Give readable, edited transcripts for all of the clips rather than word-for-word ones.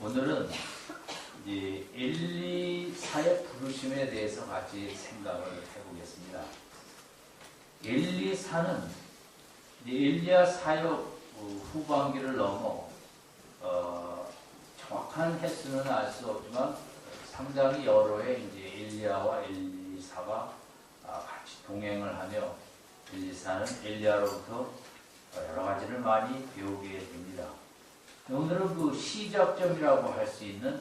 오늘은 이제 엘리사의 부르심에 대해서 같이 생각을 해보겠습니다. 엘리사는 엘리야 사역 후반기를 넘어 정확한 횟수는 알 수 없지만 상당히 여러 해 이제 엘리야와 엘리사가 같이 동행을 하며 엘리사는 엘리야로부터 여러 가지를 많이 배우게 됩니다. 오늘은 그 시작점이라고 할 수 있는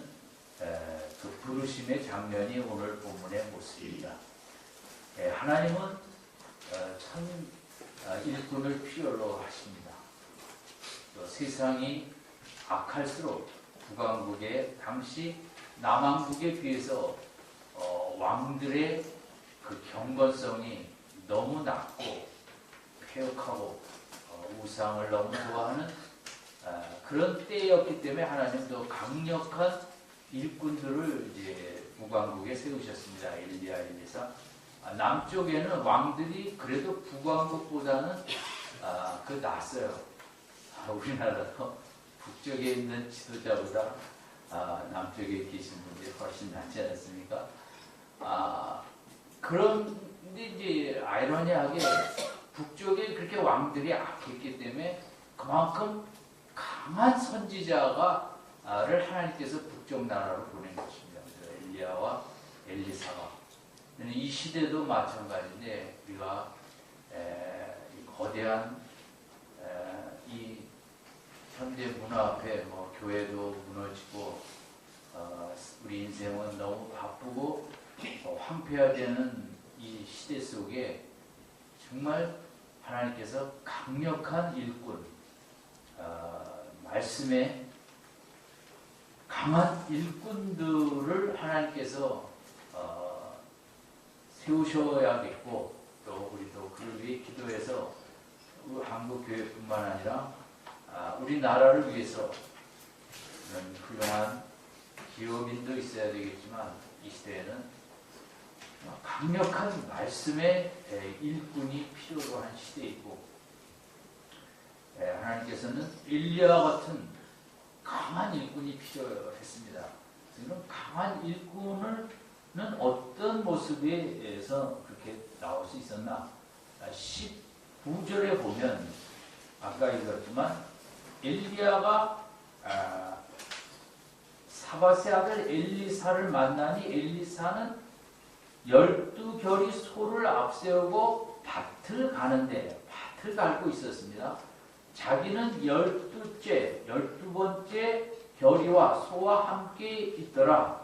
그 부르심의 장면이 오늘 본문의 모습입니다. 하나님은 참 일꾼을 필요로 하십니다. 세상이 악할수록 북왕국의 당시 남왕국에 비해서 왕들의 그 경건성이 너무 낮고 폐역하고 우상을 너무 좋아하는 그런 때였기 때문에 하나님도 강력한 일꾼들을 이제 북왕국에 세우셨습니다. 엘리야, 엘리사. 남쪽에는 왕들이 그래도 북왕국보다는 그 낫어요. 우리나라도 북쪽에 있는 지도자보다 남쪽에 계신 분들이 훨씬 낫지 않습니까? 그런데 이제 아이러니하게 북쪽에 그렇게 왕들이 악했기 때문에 그만큼 강한 선지자를 하나님께서 북쪽 나라로 보낸 것입니다. 엘리야와 엘리사가. 이 시대도 마찬가지인데 우리가 거대한 이 현대 문화 앞에 교회도 무너지고 우리 인생은 너무 바쁘고 황폐화되는 이 시대 속에 정말 하나님께서 강력한 일꾼, 말씀에 강한 일꾼들을 하나님께서 세우셔야겠고 또 우리도 그를 위해 기도해서 한국 교회뿐만 아니라 우리나라를 위해서 그런 훌륭한 기업인도 있어야 되겠지만 이 시대에는 강력한 말씀의 일꾼이 필요로 한 시대이고 하나님께서는 엘리야 같은 강한 일꾼이 필요했습니다. 이런 강한 일꾼은 어떤 모습에서 그렇게 나올 수 있었나? 19절에 보면 아까 읽었지만 엘리야가 사밧의 아들 엘리사를 만나니 엘리사는 12결이 소를 앞세우고 밭을 가는데 밭을 갈고 있었습니다. 자기는 12번째 결이와 소와 함께 있더라.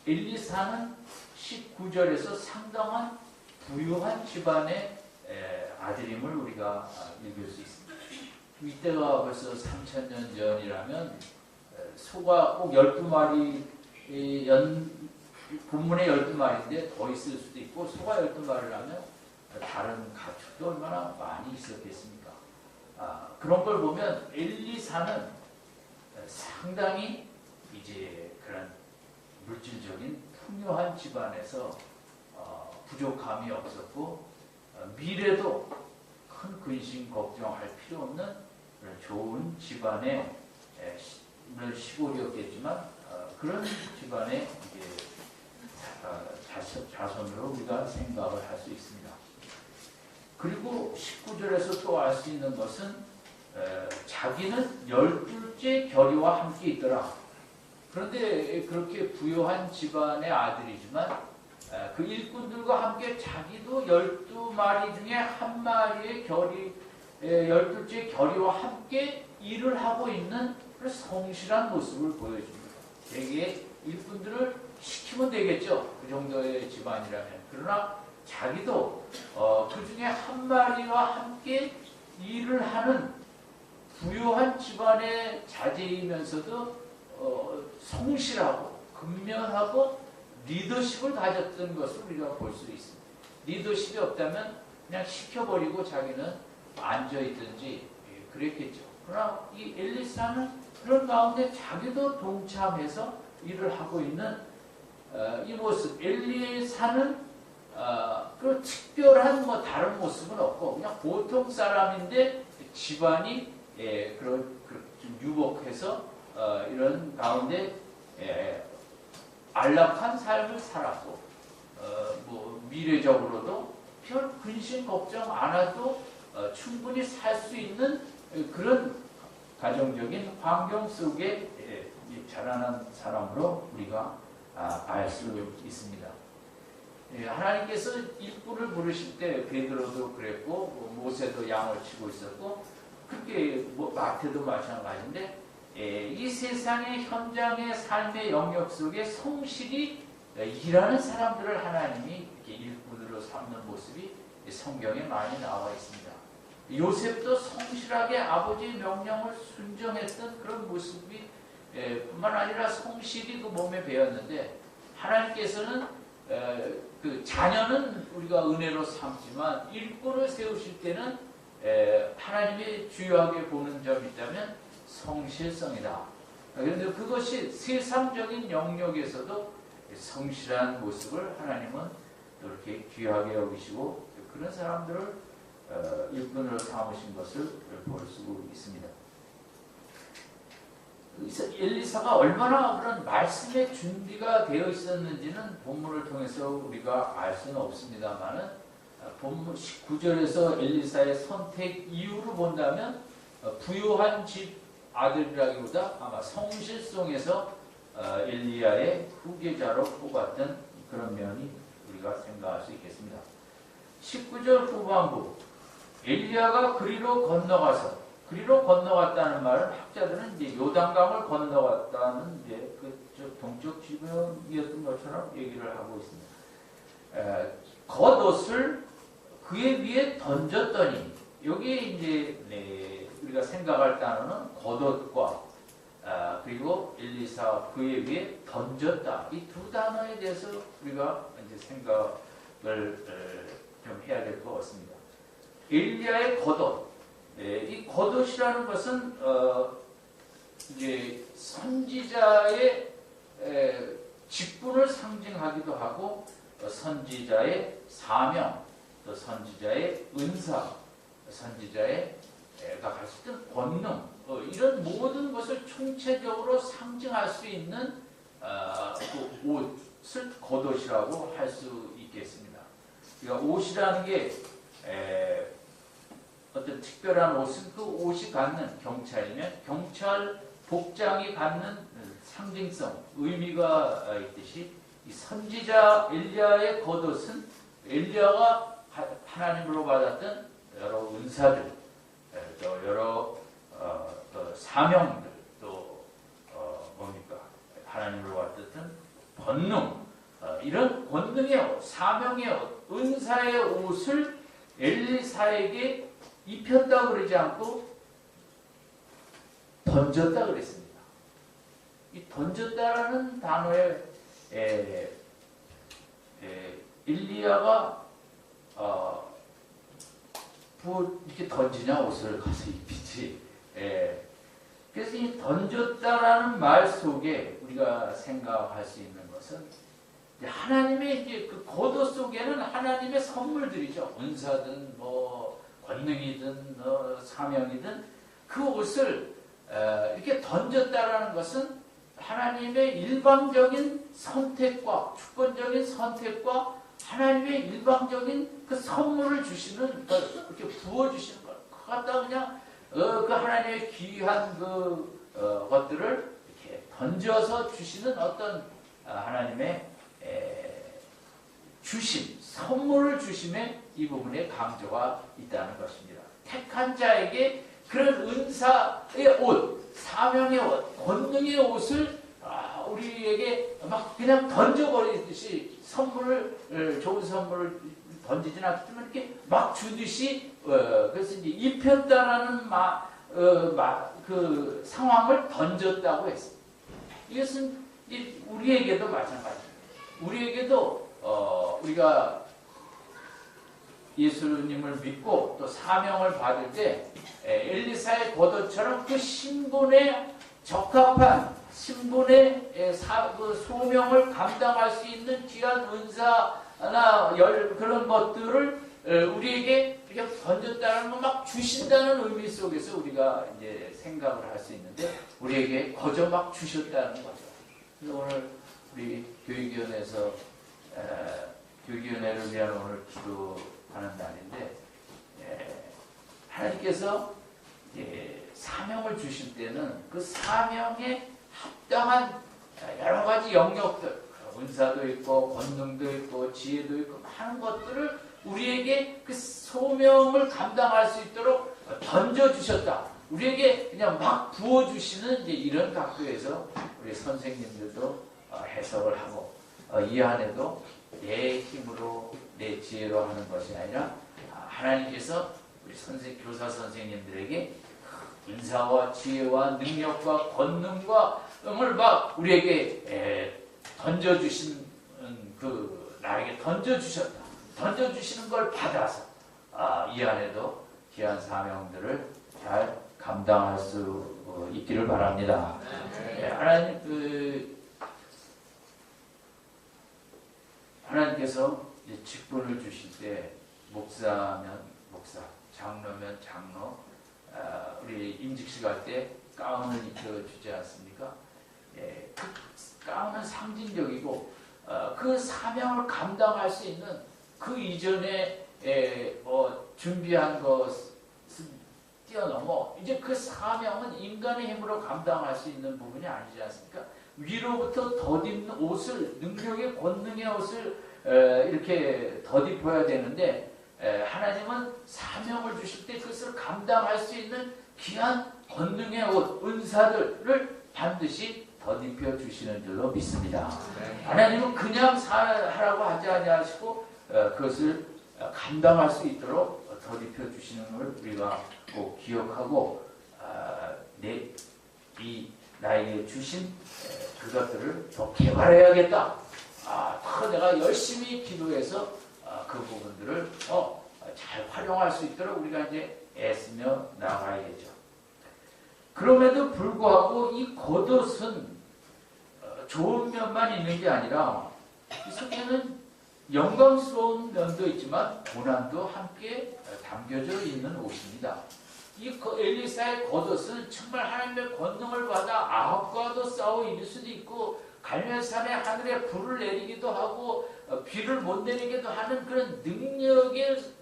엘리사는 19절에서 상당한 부유한 집안의 아들임을 우리가 읽을 수 있습니다. 이때가 벌써 3000년 전이라면 소가 꼭 12마리, 본문에 12마리인데 더 있을 수도 있고 소가 12마리라면 다른 가축도 얼마나 많이 있었겠습니까? 그런 걸 보면 엘리사는 상당히 이제 그런 물질적인 풍요한 집안에서 부족함이 없었고 미래도 큰 근심 걱정할 필요 없는 그런 좋은 집안의 시골이었겠지만 그런 집안의 자손으로 우리가 생각을 할 수 있습니다. 그리고 19절에서 또 알 수 있는 것은 자기는 12째 결이와 함께 있더라. 그런데 그렇게 부유한 집안의 아들이지만 그 일꾼들과 함께 자기도 12마리 중에 한 마리의 결이 12째 결이와 함께 일을 하고 있는 성실한 모습을 보여줍니다. 대개 일꾼들을 시키면 되겠죠. 그 정도의 집안이라면. 그러나 자기도 그 중에 한 마리와 함께 일을 하는 부유한 집안의 자제이면서도 성실하고 근면하고 리더십을 가졌던 것을 우리가 볼 수 있습니다. 리더십이 없다면 그냥 시켜버리고 자기는 앉아있든지 그랬겠죠. 그러나 이 엘리사는 그런 가운데 자기도 동참해서 일을 하고 있는 이 모습. 엘리사는 그 특별한 다른 모습은 없고 그냥 보통 사람인데 집안이 좀 좀 유복해서 이런 가운데 안락한 삶을 살았고 뭐 미래적으로도 별 근심 걱정 안 해도 충분히 살 수 있는 그런 가정적인 환경 속에 자라난 사람으로 우리가 알 수 있습니다. 하나님께서 일꾼을 부르실 때 베드로도 그랬고 모세도 양을 치고 있었고 그렇게 마태도 마찬가지인데 이 세상의 현장의 삶의 영역 속에 성실히 일하는 사람들을 하나님이 이렇게 일꾼으로 삼는 모습이 성경에 많이 나와 있습니다. 요셉도 성실하게 아버지의 명령을 순종했던 그런 모습이 뿐만 아니라 성실히 그 몸에 배었는데 하나님께서는 그 자녀는 우리가 은혜로 삼지만 일꾼을 세우실 때는 하나님이 주요하게 보는 점이 있다면 성실성이다. 그런데 그것이 세상적인 영역에서도 성실한 모습을 하나님은 이렇게 귀하게 여기시고 그런 사람들을 일꾼으로 삼으신 것을 볼 수 있습니다. 엘리사가 얼마나 그런 말씀의 준비가 되어 있었는지는 본문을 통해서 우리가 알 수는 없습니다만은 본문 19절에서 엘리사의 선택 이유로 본다면 부유한 집 아들이라기보다 아마 성실성에서 엘리야의 후계자로 뽑았던 그런 면이 우리가 생각할 수 있겠습니다. 19절 후반부 엘리야가 그리로 건너갔다는 말은 학자들은 이제 요단강을 건너갔다는 이제 그 동쪽 지방이었던 것처럼 얘기를 하고 있습니다. 겉옷을 그의 위에 던졌더니 여기에 이제 우리가 생각할 단어는 겉옷과 그리고 엘리사 그의 위에 던졌다 이 두 단어에 대해서 우리가 이제 생각을 좀 해야 될 것 같습니다. 엘리야의 겉옷 이 겉옷이라는 것은 이제 선지자의 직분을 상징하기도 하고 선지자의 사명, 또 선지자의 은사, 선지자가 갈 수 있는 권능 이런 모든 것을 총체적으로 상징할 수 있는 그 옷을 겉옷이라고 할 수 있겠습니다. 그러니까 옷이라는 게 어떤 특별한 옷은 그 옷이 갖는 경찰이면 경찰 복장이 갖는 상징성, 의미가 있듯이 이 선지자 엘리야의 겉옷은 엘리야가 하나님으로 받았던 여러 은사들, 또 여러 사명들, 또 뭡니까 하나님으로 받았던 권능, 이런 권능의 옷, 사명의 옷, 은사의 옷을 엘리사에게 입혔다 그러지 않고 던졌다 그랬습니다. 이 던졌다라는 단어에 엘리야가 이렇게 던지냐 옷을 가서 입히지. 그래서 이 던졌다라는 말 속에 우리가 생각할 수 있는 것은 하나님의 이제 그 겉옷 속에는 하나님의 선물들이죠. 은사든 뭐 권능이든 사명이든 그 옷을 이렇게 던졌다라는 것은 하나님의 일방적인 선택과 주권적인 선택과 하나님의 일방적인 그 선물을 주시는 이렇게 부어주시는 것. 그 갖다 그냥 그 하나님의 귀한 그 것들을 이렇게 던져서 주시는 어떤 하나님의 주심, 선물을 주심에 이 부분에 강조가 있다는 것입니다. 택한 자에게 그런 은사의 옷, 사명의 옷, 권능의 옷을 우리에게 막 그냥 던져버리듯이 선물을 좋은 선물을 던지진 않지만 이렇게 막 주듯이 그래서 이제 입혔다라는 그 상황을 던졌다고 했습니다. 이것은 우리에게도 마찬가지입니다. 우리에게도 우리가 예수님을 믿고 또 사명을 받을 때 엘리사의 겉옷처럼 그 신분에 적합한 신분의 그 소명을 감당할 수 있는 귀한 은사나 그런 것들을 우리에게 이렇게 던졌다는 거 막 주신다는 의미 속에서 우리가 이제 생각을 할 수 있는데 우리에게 거저 막 주셨다는 거죠. 그래서 오늘 우리 교육위원회에서 교육위원회를 위한 오늘 기도하는 날인데 하나님께서 사명을 주실 때는 그 사명에 합당한 여러 가지 영역들, 은사도 있고 권능도 있고 지혜도 있고 많은 것들을 우리에게 그 소명을 감당할 수 있도록 던져주셨다. 우리에게 그냥 막 부어주시는 이제 이런 각도에서 우리 선생님들도 해석을 하고 이 안에도 내 힘으로 내 지혜로 하는 것이 아니라 하나님께서 우리 교사 선생님들에게 은사와 지혜와 능력과 권능과 을 막 우리에게 던져주신 나에게 던져주셨다. 던져주시는 걸 받아서 이 안에도 귀한 사명들을 잘 감당할 수 있기를 바랍니다. 하나님께서 직분을 주실 때 목사면 목사, 장로면 장로, 우리 임직식 할 때 가운을 입혀주지 않습니까? 그 가운은 상징적이고 그 사명을 감당할 수 있는 그 이전에 준비한 것을 뛰어넘어 이제 그 사명은 인간의 힘으로 감당할 수 있는 부분이 아니지 않습니까? 위로부터 덧입는 옷을, 능력의 권능의 옷을 이렇게 덧입어야 되는데 하나님은 사명을 주실 때 그것을 감당할 수 있는 귀한 권능의 옷, 은사들을 반드시 덧입혀 주시는 줄로 믿습니다. 하나님은 그냥 하라고 하지 아니하시고 그것을 감당할 수 있도록 덧입혀 주시는 걸 우리가 꼭 기억하고 나에게 주신 그것들을 더 개발해야겠다. 더 내가 열심히 기도해서 그 부분들을 잘 활용할 수 있도록 우리가 이제 애쓰며 나가야겠죠. 그럼에도 불구하고 이 겉옷은 좋은 면만 있는 게 아니라 이 속에는 영광스러운 면도 있지만 고난도 함께 담겨져 있는 옷입니다. 이 엘리사의 겉옷은 정말 하나님의 권능을 받아 아합과도 싸워 이길 수도 있고 갈멜산의 하늘에 불을 내리기도 하고 비를 못 내리기도 하는 그런 능력을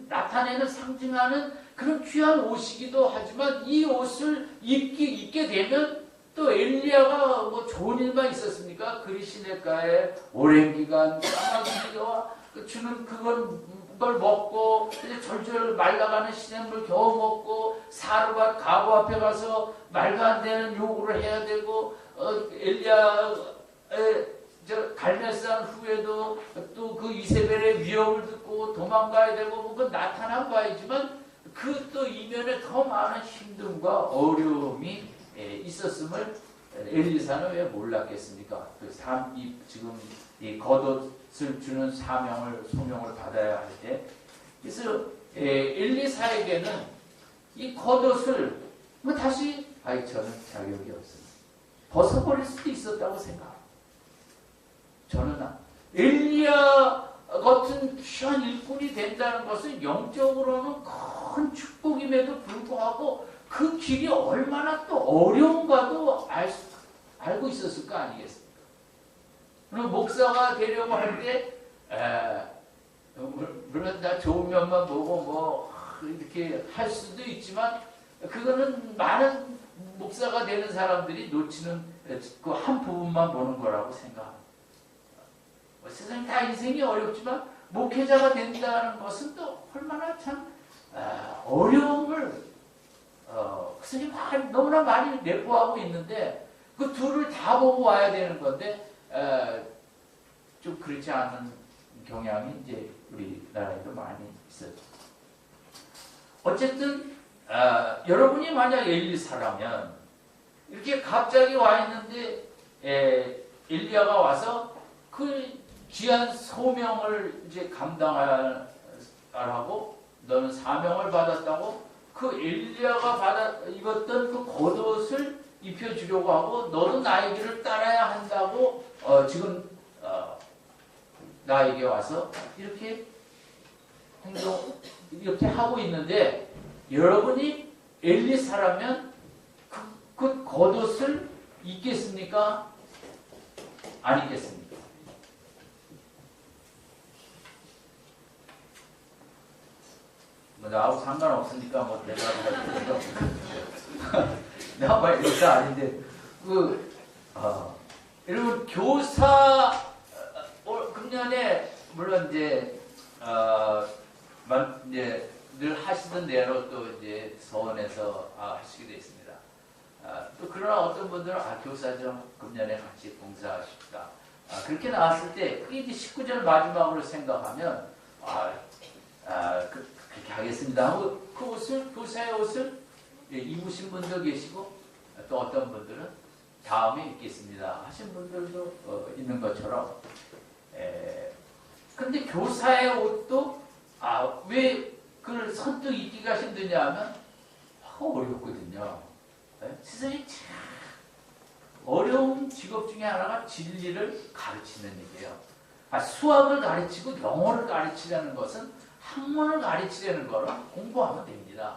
나타내는 상징하는 그런 귀한 옷이기도 하지만 이 옷을 입게 되면 또 엘리야가 뭐 좋은 일만 있었습니까? 그리 시냇가에 오랜 기간 까마귀가 주는 그걸 먹고 이제 절절 말라가는 시냇물 겨우 먹고 사르밧 가보 앞에 가서 말도 안 되는 요구를 해야 되고 갈멜산 후에도 또 그 이세벨의 위협을 듣고 도망가야 되고 뭔가 나타난 바이지만 그 또 이면에 더 많은 힘듦과 어려움이 있었음을 엘리사는 왜 몰랐겠습니까? 지금 이 겉옷을 주는 소명을 받아야 할 때, 그래서 엘리사에게는 이 겉옷을 다시 저는 자격이 없습니다. 벗어버릴 수도 있었다고 생각합니다. 저는 엘리야 같은 귀한 일꾼이 된다는 것은 영적으로는 큰 축복임에도 불구하고 그 길이 얼마나 또 어려운가도 알고 있었을 거 아니겠습니까? 그럼 목사가 되려고 할 때 물론 다 좋은 면만 보고 뭐 이렇게 할 수도 있지만 그거는 많은 목사가 되는 사람들이 놓치는 그 한 부분만 보는 거라고 생각합니다. 세상에 다 인생이 어렵지만 목회자가 된다는 것은 또 얼마나 참 어려움을 스님 너무나 많이 내포하고 있는데 그 둘을 다 보고 와야 되는 건데 좀 그렇지 않은 경향이 이제 우리나라에도 많이 있어요. 어쨌든 여러분이 만약 엘리사라면 이렇게 갑자기 와 있는데 엘리야가 와서 그 귀한 소명을 이제 감당하라고 너는 사명을 받았다고 그 엘리야가 입었던 그 겉옷을 입혀주려고 하고 너도 나의 길을 따라야 한다고 지금 나에게 와서 이렇게 행동 이렇게 하고 있는데 여러분이 엘리사라면 그 겉옷을 입겠습니까? 안 입겠습니까? 뭐 나하고 상관없으니까 뭐 대답을 나만 엘리사 아닌데 여러분 교사 금년에 물론 이제 늘 하시던 대로 또 이제 서원에서 하시게 되어 있습니다. 또 그러나 어떤 분들은 교사 좀 금년에 같이 봉사하십시다. 그렇게 나왔을 때 그게 이제 19절 마지막으로 생각하면 그렇게 하겠습니다 하고 그 옷을 교사의 옷을 입으신 분도 계시고 또 어떤 분들은 다음에 입겠습니다 하신 분들도 있는 것처럼 근데 교사의 옷도 왜 그걸 선뜻 입기가 힘드냐 하면 어렵거든요. 세상에 참 어려운 직업 중에 하나가 진리를 가르치는 일이에요. 수학을 가르치고 영어를 가르치려는 것은 학문을 가르치려는 거는 공부하면 됩니다.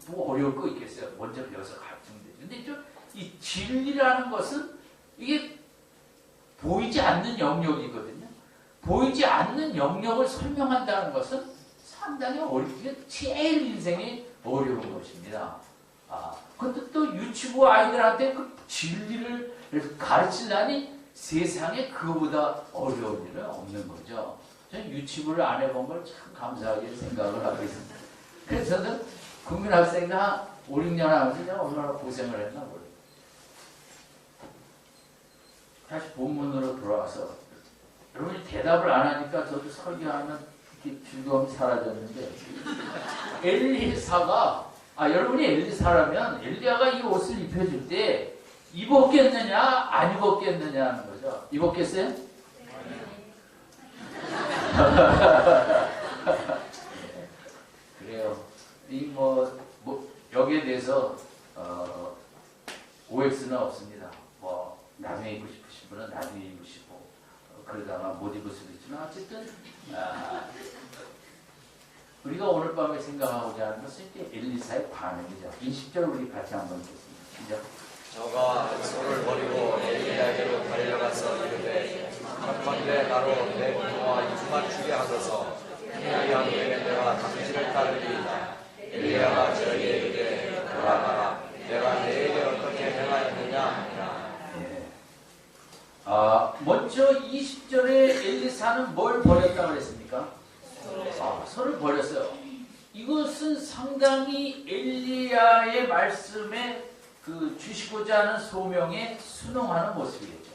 뭐 어려울 거 있겠어요. 먼저 배워서 가르치면 되죠. 근데 이 진리라는 것은 이게 보이지 않는 영역이거든요. 보이지 않는 영역을 설명한다는 것은 상당히 어렵게 제일 인생이 어려운 것입니다. 근데 또 유치부 아이들한테 그 진리를 가르치려니 세상에 그거보다 어려운 일은 없는 거죠. 저는 유치부를 안 해본 걸 참 감사하게 생각을 하고 있습니다. 그래서 저는 국민학생이나 5, 6년 하면서 얼마나 고생을 했나 몰라요. 다시 본문으로 돌아와서 여러분이 대답을 안 하니까 저도 설교하면 즐거움이 사라졌는데 엘리사가 여러분이 엘리사라면 엘리야가 이 옷을 입혀줄 때 입었겠느냐 안 입었겠느냐 하는 거죠. 입었겠어요? 네. 그래요. 여기에 대해서 OX는 없습니다. 나중에 입고 싶으신 분은 나중에 입으시고 그러다가 못 입을 수도 있지만 어쨌든 우리가 오늘 밤에 생각하고자 하는 것은 엘리사의 반응이죠. 20절 우리 같이 한번 읽겠습니다. 시작. 저가 소를 버리고 엘리야에게로 달려가서 이르되 청컨대 나로 내 부모와 이주만 주게 하소서. 그리한 후에는 내가 당신을 따르리이다. 엘리야가 저에게 이르되 돌아가라. 내가 내게 어떻게 행하였느냐. 먼저 20절에 엘리사는 뭘 버렸다고 그랬습니까? 소를 버렸어요. 이것은 상당히 엘리야의 말씀에 주시고자 하는 소명에 순응하는 모습이겠죠.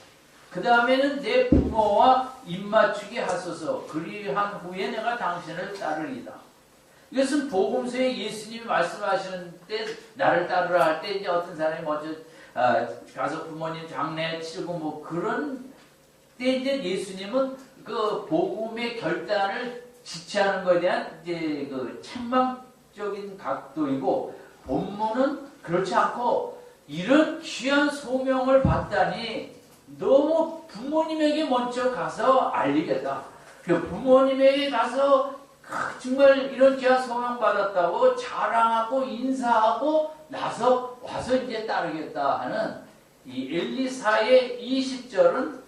그 다음에는 내 부모와 입맞추게 하소서. 그리한 후에 내가 당신을 따르리다. 이것은 복음서에 예수님이 말씀하시는 때 나를 따르라 할 때 이제 어떤 사람이 먼저 가서 부모님 장례 치르고 그런 때 이제 예수님은 그 복음의 결단을 지체하는 것에 대한 이제 책망적인 각도이고 본문은 그렇지 않고 이런 귀한 소명을 받다니 너무 부모님에게 먼저 가서 알리겠다. 그 부모님에게 가서 정말 이런 귀한 소명 받았다고 자랑하고 인사하고 나서 와서 이제 따르겠다 하는 이 엘리사의 20절은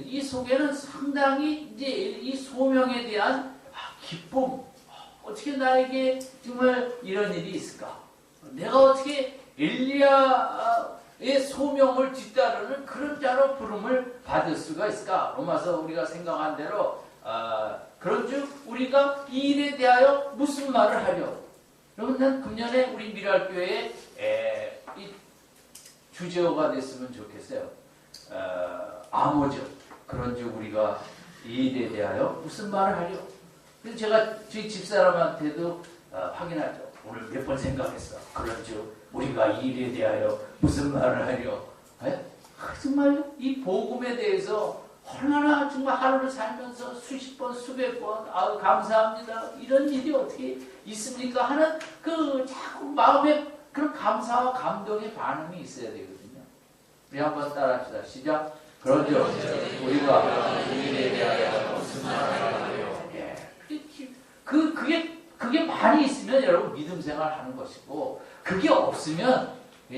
이 속에는 상당히 이제 이 소명에 대한 기쁨, 어떻게 나에게 정말 이런 일이 있을까? 내가 어떻게 엘리야의 소명을 뒤따르는 그런 자로 부름을 받을 수가 있을까? 로마서 우리가 생각한 대로 그런즉 우리가 이 일에 대하여 무슨 말을 하려? 여러분, 난 금년에 우리 미랄교회에 이 주제어가 됐으면 좋겠어요. 암호죠. 그런즉 우리가 이 일에 대하여 무슨 말을 하려? 그래서 제가 저희 집사람한테도 확인하죠. 오늘 몇 번 생각했어. 그런즉 우리가 이 일에 대하여 무슨 말을 하려? 정말 이 복음에 대해서 얼마나 정말 하루를 살면서 수십 번, 수백 번, 감사합니다. 이런 일이 어떻게 있습니까? 하는 자꾸 마음에 그런 감사와 감동의 반응이 있어야 되거든요. 우리 한번 따라합시다. 시작. 그런즉 우리가 이 일에 대하여 무슨 말을 하려? 그게 많이 있으면 여러분 믿음 생활 하는 것이고, 그게 없으면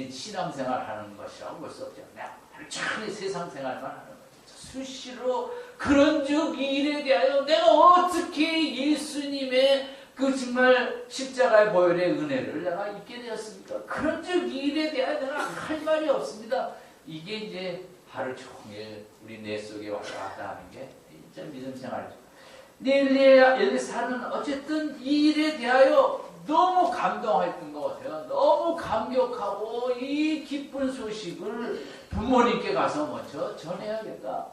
신앙 생활 하는 것이라고 볼 수 없죠. 그냥 하루 세상 생활만 하는 거죠. 수시로 그런즉 이 일에 대하여 내가 어떻게 예수님의 그 정말 십자가의 보혈의 은혜를 내가 잊게 되었습니까? 그런즉 이 일에 대하여 내가 할 말이 없습니다. 이게 이제 하루 종일 우리 뇌 속에 왔다 갔다 하는 게 진짜 믿음 생활이죠. 엘리사는 어쨌든 이 일에 대하여 너무 감동했던 것 같아요. 너무 감격하고 이 기쁜 소식을 부모님께 가서 먼저 전해야겠다.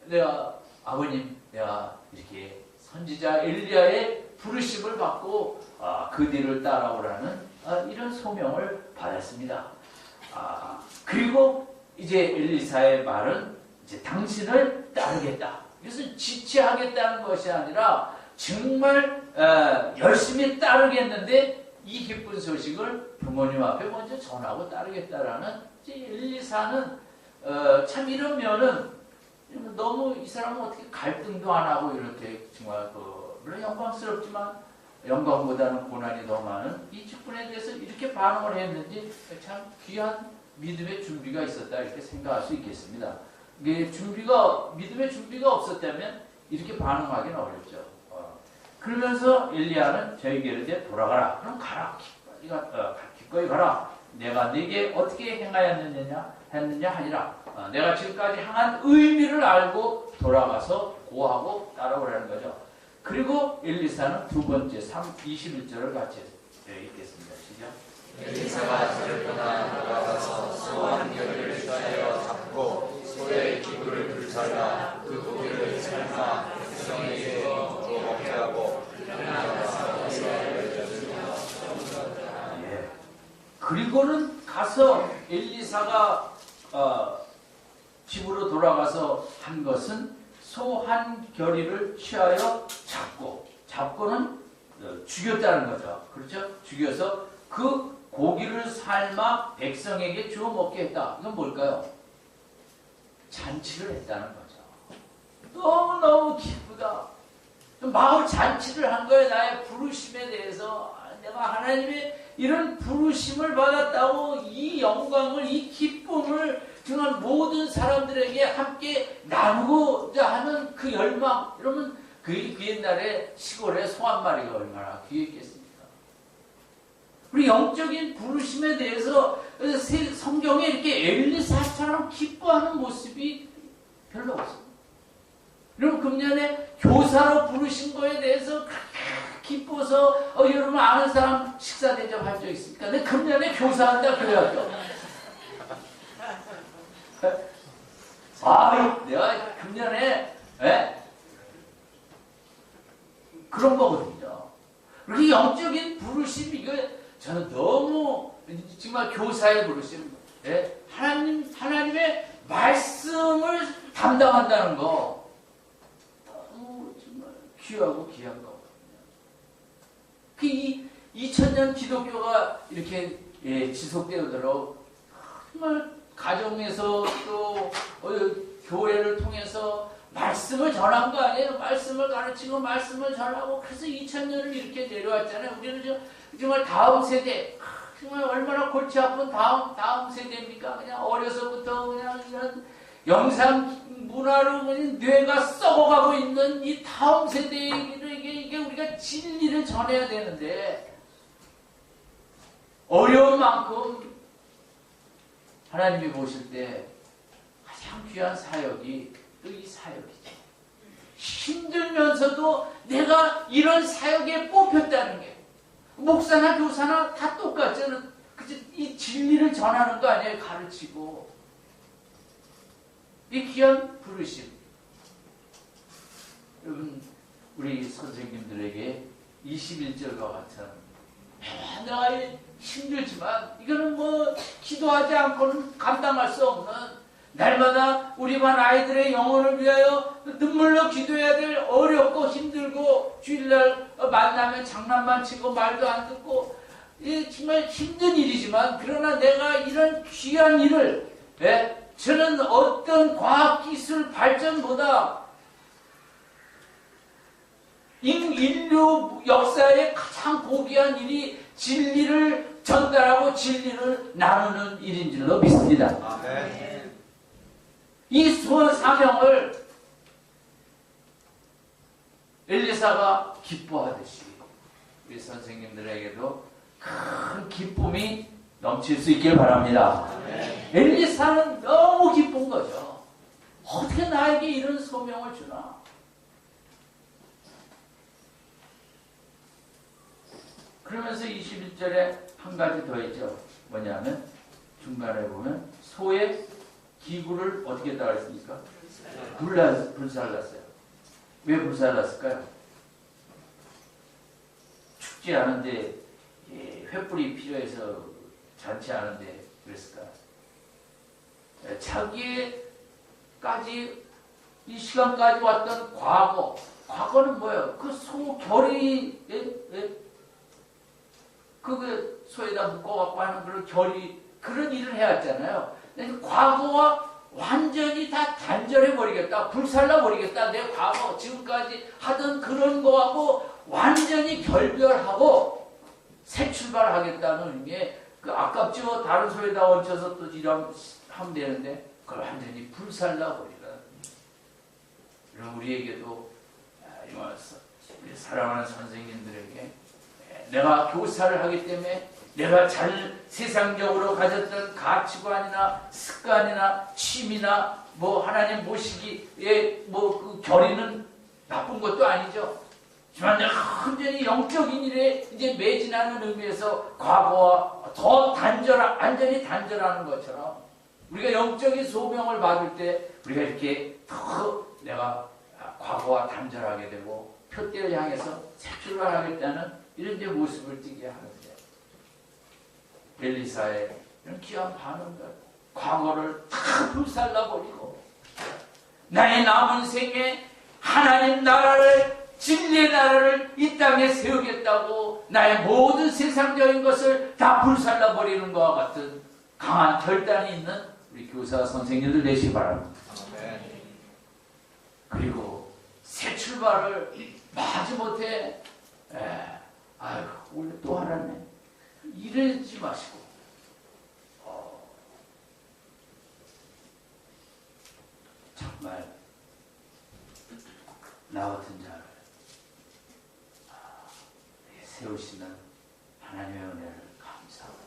내가 아버님, 내가 이렇게 선지자 엘리야의 부르심을 받고 그 뒤를 따라오라는 이런 소명을 받았습니다. 그리고 이제 엘리사의 말은 이제 당신을 따르겠다. 이것은 지체하겠다는 것이 아니라 정말 열심히 따르겠는데 이 기쁜 소식을 부모님 앞에 먼저 전하고 따르겠다라는 엘리사는 참 이런 면은 너무 이 사람은 어떻게 갈등도 안 하고 이렇게 정말 물론 영광스럽지만 영광보다는 고난이 더 많은 이 직분에 대해서 이렇게 반응을 했는지 참 귀한 믿음의 준비가 있었다 이렇게 생각할 수 있겠습니다. 이게 믿음의 준비가 없었다면 이렇게 반응하기는 어렵죠. 그러면서 엘리야는 저에게로 이제 돌아가라. 그럼 가라. 기꺼이 가라. 내가 네게 어떻게 행하였느냐 하니라. 내가 지금까지 행한 의미를 알고 돌아가서 고하고 따라오라는 거죠. 그리고 엘리사는 두 번째 21절을 같이 읽겠습니다. 시작. 엘리사가 저를 떠나 돌아가서 소 한 겹을 취하여 잡고 소의 기구를 불살라 그 고기를 삶아 백성에게 주어 먹게 하고 그리고는 가서 엘리사가 집으로 돌아가서 한 것은 소 한 겨리를 취하여 잡고는 죽였다는 거죠. 그렇죠? 죽여서 그 고기를 삶아 백성에게 주어 먹게 했다. 이건 뭘까요? 잔치를 했다는 거죠. 너무너무 기쁘다. 마을 잔치를 한 거예요. 나의 부르심에 대해서. 내가 하나님의 이런 부르심을 받았다고 이 영광을, 이 기쁨을 정말 모든 사람들에게 함께 나누고자 하는 그 열망. 여러분, 그 옛날에 시골에 소 한 마리가 얼마나 귀했겠습니까? 우리 영적인 부르심에 대해서 성경에 이렇게 엘리사처럼 기뻐하는 모습이 별로 없어요. 여러분, 금년에 교사로 부르신 거에 대해서 기뻐서 여러분 아는 사람 식사 대접할 적 있습니까? 근데 금년에 교사한다 그래야죠. 내가 금년에 그런 거거든요. 그렇게 영적인 부르심 이거 저는 너무 정말 교사의 부르심, 하나님의 말씀을 담당한다는 거 너무 정말 귀하고 귀한 거거든요. 그 2000년 기독교가 이렇게 지속되도록 정말 가정에서 또 교회를 통해서 말씀을 전한 거 아니에요? 말씀을 가르치고 말씀을 전하고 그래서 2000년을 이렇게 내려왔잖아요. 우리는 정말 다음 세대, 정말 얼마나 골치 아픈 다음 세대입니까? 그냥 어려서부터 그냥 이런 영상 문화로 그냥 뇌가 썩어가고 있는 이 다음 세대에게 이게 우리가 진리를 전해야 되는데 어려운 만큼 하나님이 보실 때 가장 귀한 사역이 또 이 사역이죠. 힘들면서도 내가 이런 사역에 뽑혔다는 게 목사나 교사나 다 똑같잖아요. 이 진리를 전하는 거 아니에요. 가르치고 이 귀한 부르심. 여러분 우리 선생님들에게 21절과 같은 내가 힘들지만 이거는 뭐 기도하지 않고는 감당할 수 없는 날마다 우리 반 아이들의 영혼을 위하여 눈물로 기도해야 될 어렵고 힘들고 주일날 만나면 장난만 치고 말도 안 듣고 정말 힘든 일이지만 그러나 내가 이런 귀한 일을 저는 어떤 과학기술 발전보다 인류 역사의 가장 고귀한 일이 진리를 전달하고 진리를 나누는 일인 줄로 믿습니다. 아멘. 이 사명을 엘리사가 기뻐하듯이 우리 선생님들에게도 큰 기쁨이 넘칠 수 있길 바랍니다. 엘리사는 너무 기쁜 거죠. 어떻게 나에게 이런 소명을 주나? 그러면서 21절에 한 가지 더 있죠. 뭐냐면 중간에 보면 소의 기구를 어떻게 했다고 했습니까? 불살랐어요. 왜 불살랐을까요? 춥지 않은데 횃불이 필요해서 잔치하는데 그랬을까? 자기까지 이 시간까지 왔던 과거는 뭐예요? 그 소 결이 그 소에다 묶어갖고 하는 그런 그런 일을 해왔잖아요. 과거와 완전히 다 단절해버리겠다. 불살라버리겠다. 내 과거, 지금까지 하던 그런 거하고 완전히 결별하고 새 출발하겠다는 의미에 그 아깝죠. 다른 소에다 얹혀서 또 일하면 되는데 그걸 완전히 불살라버리라. 그럼 우리에게도 우리 사랑하는 선생님들에게 내가 교사를 하기 때문에 내가 세상적으로 가졌던 가치관이나 습관이나 취미나 뭐 하나님 모시기에 그 결의는 나쁜 것도 아니죠. 하지만 내가 완전히 영적인 일에 이제 매진하는 의미에서 과거와 더 완전히 단절하는 것처럼 우리가 영적인 소명을 받을 때 우리가 이렇게 더 내가 과거와 단절하게 되고 표대를 향해서 새 출발하겠다는 이런 데 모습을 띠게 하는데 엘리사의 이런 귀한 반응들 과거를 다 불살라버리고 나의 남은 생에 하나님 나라를 진리의 나라를 이 땅에 세우겠다고 나의 모든 세상적인 것을 다 불살라버리는 것과 같은 강한 결단이 있는 우리 교사 선생님들 되시기 바랍니다. 그리고 새 출발을 마지못해 아이고 원래 또 하라네 이러지 마시고 정말 나 같은 자를 세우시는 하나님의 은혜를 감사하고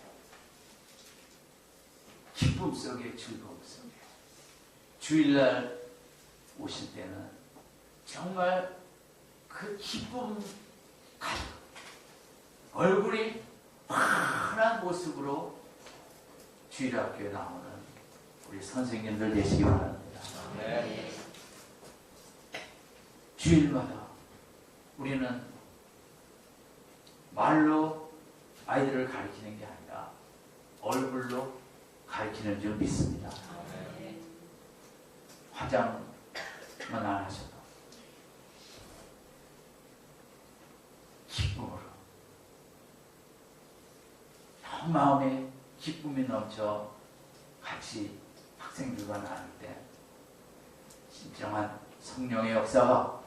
기쁨 속에 즐거움 속에 주일날 오실 때는 정말 그 기쁨 가득 얼굴이 환한 모습으로 주일학교에 나오는 우리 선생님들 되시기 바랍니다. 네. 주일마다 우리는 말로 아이들을 가르치는 게 아니라 얼굴로 가르치는 줄 믿습니다. 화장만 안 하셔도 기쁨으로 마음에 기쁨이 넘쳐 같이 학생들과 나눌 때 진정한 성령의 역사가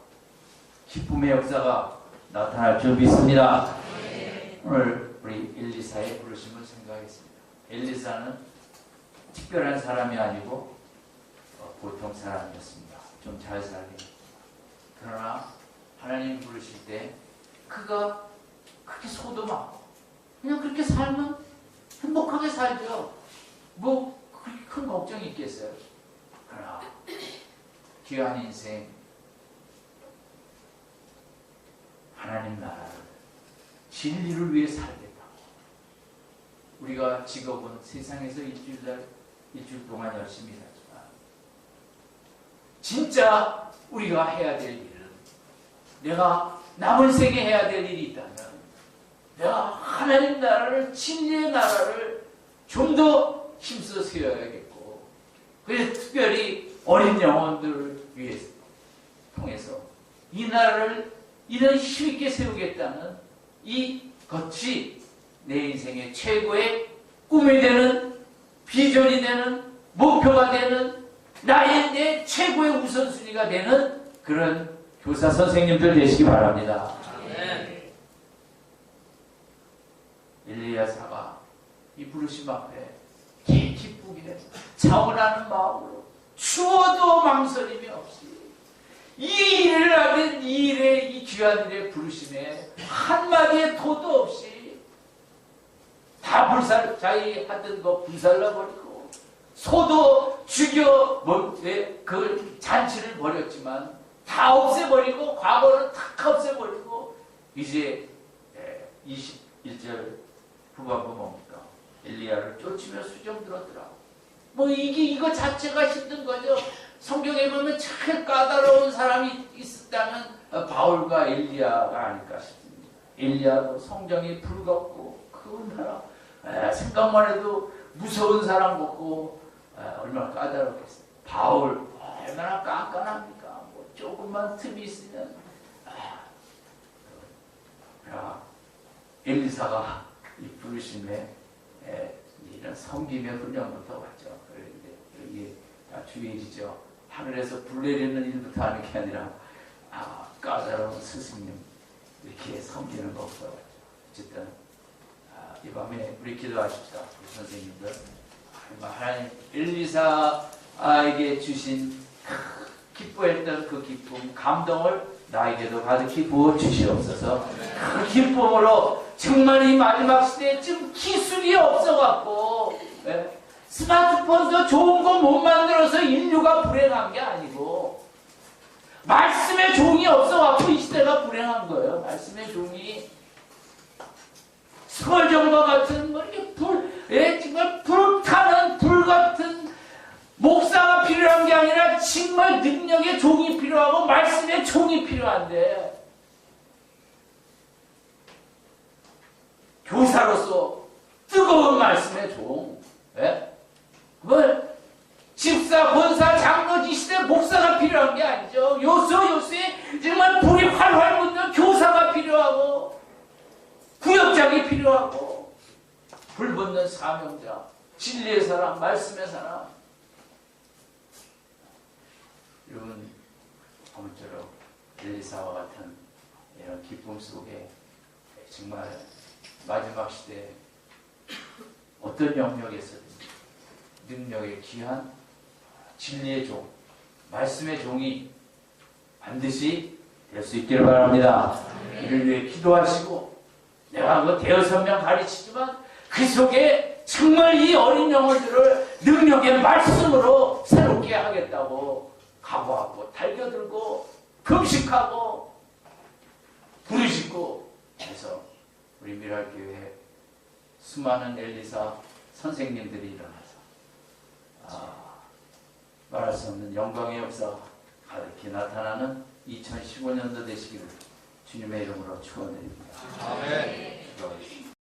기쁨의 역사가 나타날 줄 믿습니다. 오늘 우리 엘리사의 부르심을 생각하겠습니다. 엘리사는 특별한 사람이 아니고 보통 사람이었습니다. 좀 잘 살게. 그러나 하나님 부르실 때 그가 그렇게 소돔하고 그냥 그렇게 살면 행복하게 살죠. 뭐 그렇게 큰 걱정이 있겠어요. 그러나 귀한 인생 하나님 나라를 진리를 위해 살겠다고 우리가 직업은 세상에서 일주일 동안 열심히 살지만 진짜 우리가 해야 될 일은 내가 남은 생에 해야 될 일이 있다면 내가 하나님 나라를 진리의 나라를 좀 더 힘써 세워야겠고 그래서 특별히 어린 영혼들을 위해서 통해서 이 나라를 이런 힘있게 세우겠다는 이것이 내 인생의 최고의 꿈이 되는 비전이 되는 목표가 되는 나의 내 최고의 우선순위가 되는 그런 교사 선생님들 되시기 바랍니다. 엘리야사가 이 부르심 앞에 기쁘게 자원하는 마음으로 추워도 망설임이 없이 이 일을 하는 이 일의 이 귀한 일의 부르심에 한마디의 토도 없이 다 자기 하던 거 불살라버리고 소도 죽여 그 잔치를 벌였지만 다 없애버리고 과거는 탁 없애버리고 이제 21절 후반부 뭡니까? 엘리야를 쫓으며 수정 들었더라. 뭐 이거 자체가 힘든 거죠. 성경에 보면 참 까다로운 사람이 있었다면 바울과 엘리야가 아닐까 싶습니다. 엘리야도 성정이 불같고 큰 사람, 생각만 해도 무서운 사람 같고 얼마나 까다롭겠어요. 바울 얼마나 깐깐합니까? 뭐 조금만 틈이 있으면 엘리사가 이 부르심에 이런 섬김의 훈련부터 왔죠. 그런데 이게 주일이죠. 하늘에서 불 내리는 일부터 하는 게 아니라 까다로운 스승님 이렇게 섬기는 것부터 왔죠. 어쨌든 이 밤에 우리 기도하십시다. 우리 선생님들 하나님 엘리사에게 주신 기뻐했던 그 기쁨, 감동을 나에게도 가득히 부어 주시옵소서. 그 기쁨으로 정말 이 마지막 시대에 지금 기술이 없어갖고 스마트폰도 좋은 거 못 만들어서 인류가 불행한 게 아니고 말씀의 종이 없어갖고 이 시대가 불행한 거예요. 말씀의 종이 서울정과 같은 뭐 이렇게 정말 불타는 불 같은 목사가 필요한 게 아니라 정말 능력의 종이 필요하고 말씀의 종이 필요한데 교사로서 뜨거운 말씀의 종, 집사, 권사, 장로지 시대 목사가 필요한 게 아니죠. 요새 정말 불이 활활 붙는 교사가 필요하고 구역장이 필요하고 불 붙는 사명자, 진리의 사람, 말씀의 사람. 여러분 아무쪼록 엘리사와 같은 이런 기쁨 속에 정말 마지막 시대에 어떤 영역에서든 능력의 귀한 진리의 종, 말씀의 종이 반드시 될 수 있기를 바랍니다. 이를 위해 기도하시고 내가 그 대여섯 명 가르치지만 그 속에 정말 이 어린 영혼들을 능력의 말씀으로 새롭게 하겠다고 각오하고 달겨들고 금식하고 부르짖고 해서 우리 미랄교회 수많은 엘리사 선생님들이 일어나서 말할 수 없는 영광의 역사가 가득히 나타나는 2015년도 되시기를 주님의 이름으로 축원드립니다. 아멘. 기도하겠습니다.